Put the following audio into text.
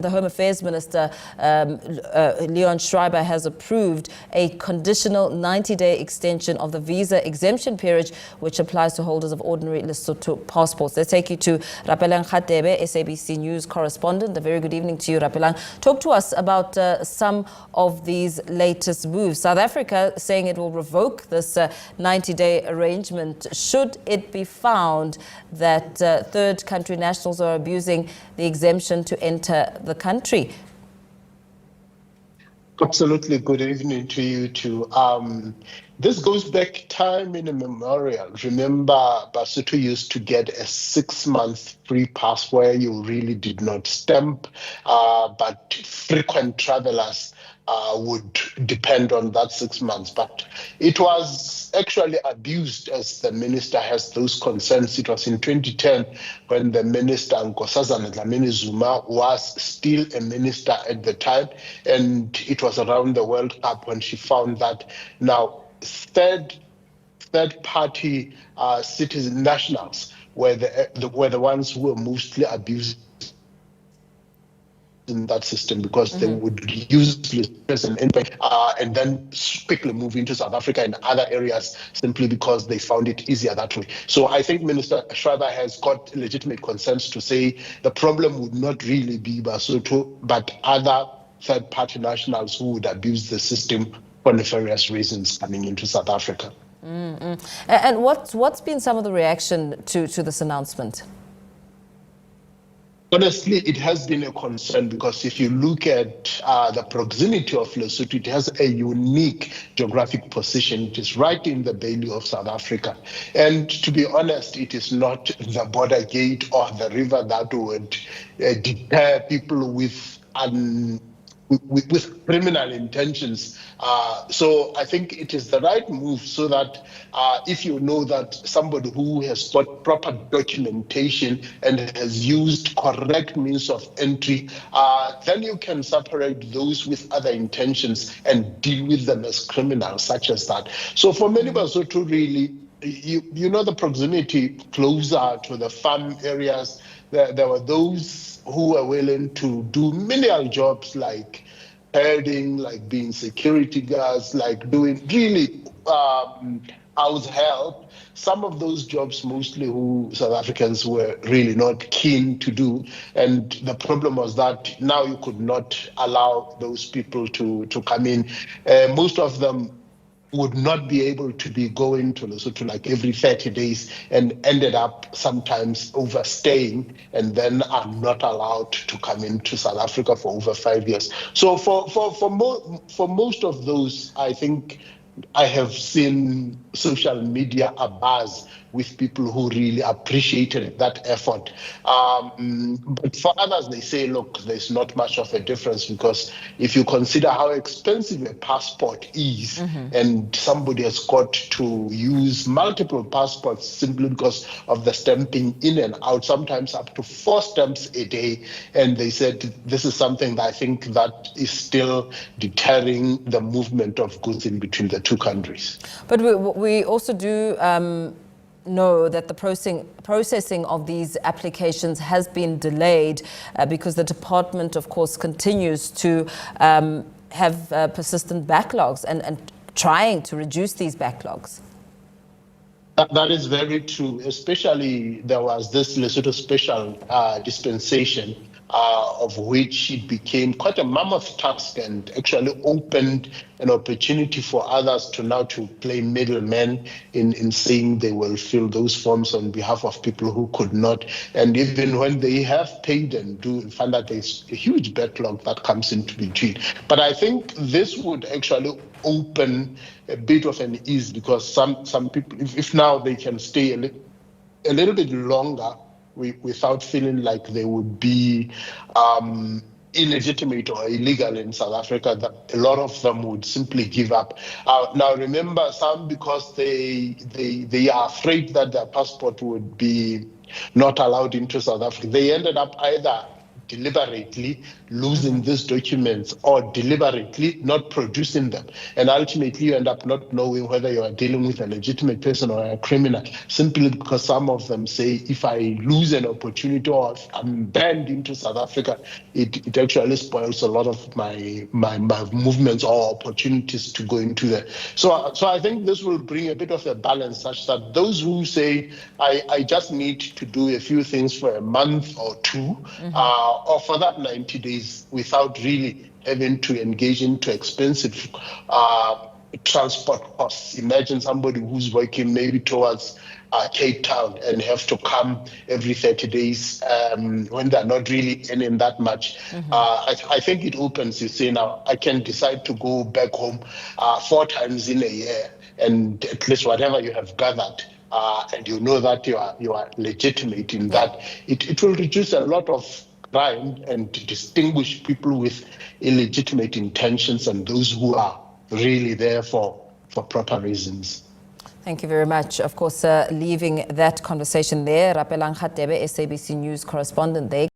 The Home Affairs Minister Leon Schreiber has approved a conditional 90-day extension of the visa exemption period, which applies to holders of ordinary Lesotho passports. Let's take you to Rapelang Radebe, SABC News correspondent. A very good evening to you, Rapelang. Talk to us about some of these latest moves. South Africa saying it will revoke this 90-day arrangement should it be found that third country nationals are abusing the exemption to enter the country. Absolutely. Good evening to you too. This goes back time immemorial. Remember, Lesotho used to get a 6-month free pass where you really did not stamp, but frequent travelers would depend on that 6 months. But it was actually abused, as the minister has those concerns. It was in 2010 when the minister, Nkosazana Dlamini Zuma, was still a minister at the time, and it was around the World Cup when she found that now third-party citizen nationals were the ones who were mostly abused in that system, because they would use as an endpoint and then quickly move into South Africa and other areas simply because they found it easier that way. So I think Minister Schreiber has got legitimate concerns to say the problem would not really be Lesotho, but other third-party nationals who would abuse the system for nefarious reasons coming into South Africa. And what's been some of the reaction to this announcement? Honestly, it has been a concern, because if you look at the proximity of Lesotho, it has a unique geographic position. It is right in the belly of South Africa. And to be honest, it is not the border gate or the river that would deter people with criminal intentions. So I think it is the right move, so that if you know that somebody who has got proper documentation and has used correct means of entry, then you can separate those with other intentions and deal with them as criminals, such as that. So for many Lesotho, really, you know, the proximity closer to the farm areas, there were those who were willing to do menial jobs like herding, like being security guards, like doing really house help. Some of those jobs, mostly who South Africans were really not keen to do. And the problem was that now you could not allow those people to come in. Most of them would not be able to be going to Lesotho like every 30 days, and ended up sometimes overstaying, and then are not allowed to come into South Africa for over 5 years. So for most of those, I think I have seen social media abuzz with people who really appreciated that effort. But for others, they say, look, there's not much of a difference, because if you consider how expensive a passport is, and somebody has got to use multiple passports simply because of the stamping in and out, sometimes up to 4 stamps a day. And they said this is something that I think that is still deterring the movement of goods in between the two countries. But we also do know that the processing of these applications has been delayed because the department, of course, continues to have persistent backlogs and trying to reduce these backlogs. That is very true. Especially there was this Lesotho special dispensation, of which it became quite a mammoth task, and actually opened an opportunity for others to now to play middlemen in saying they will fill those forms on behalf of people who could not. And even when they have paid and do find that there's a huge backlog that comes into between. But I think this would actually open a bit of an ease, because some people, if now they can stay a little bit longer without feeling like they would be illegitimate or illegal in South Africa, that a lot of them would simply give up. Now, remember, some, because they are afraid that their passport would be not allowed into South Africa, they ended up either deliberately losing these documents or deliberately not producing them. And ultimately, you end up not knowing whether you are dealing with a legitimate person or a criminal, simply because some of them say, if I lose an opportunity or if I'm banned into South Africa, it actually spoils a lot of my movements or opportunities to go into there. So I think this will bring a bit of a balance such that those who say, I just need to do a few things for a month or two, or for that 90 days without really having to engage into expensive transport costs. Imagine somebody who's working maybe towards Cape Town and have to come every 30 days when they're not really earning that much. I think it opens, you say, now I can decide to go back home 4 times in a year, and at least whatever you have gathered, and you know that you are legitimate in that, it will reduce a lot of crime and distinguish people with illegitimate intentions and those who are really there for proper reasons. Thank you very much. Of course, leaving that conversation there, Rapelang Radebe, SABC News correspondent there.